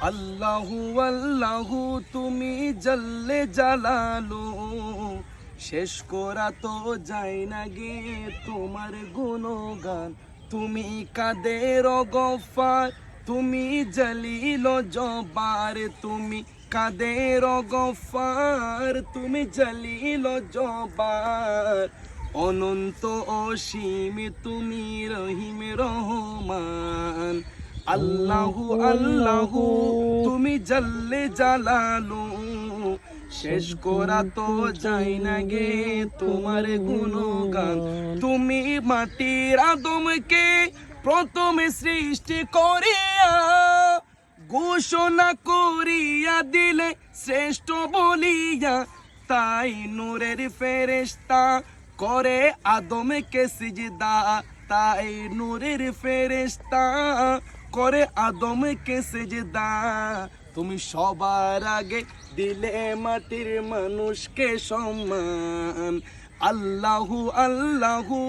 আল্লাহু আল্লাহু তুমি জল্লে জালালু, শেষ করা তো যায় না গে তোমার গুণগান। তুমি কাদের গফার, তুমি জলিল জবার, তুমি কাদের গফার, তুমি জলিল জবার। অনন্ত অসীম তুমি রহিম রহমান। আল্লাহু আল্লাহু তুমি জল্লে জালালু, শেষ করা তো যায় না গে তোমার গুণগান। তুমি মাটির আদমকে প্রথমে সৃষ্টি করিয়া ঘোষণা করিয়া দিলে শ্রেষ্ঠ বলিয়া, তাই নূরের ফেরেশতা করে আদমকে সিজদা, তাই নূরের ফেরেশতা করে আদমকে সিজদা। তুমি সবার আগে দিলে মাটির মানুষকে সম্মান। আল্লাহু আল্লাহু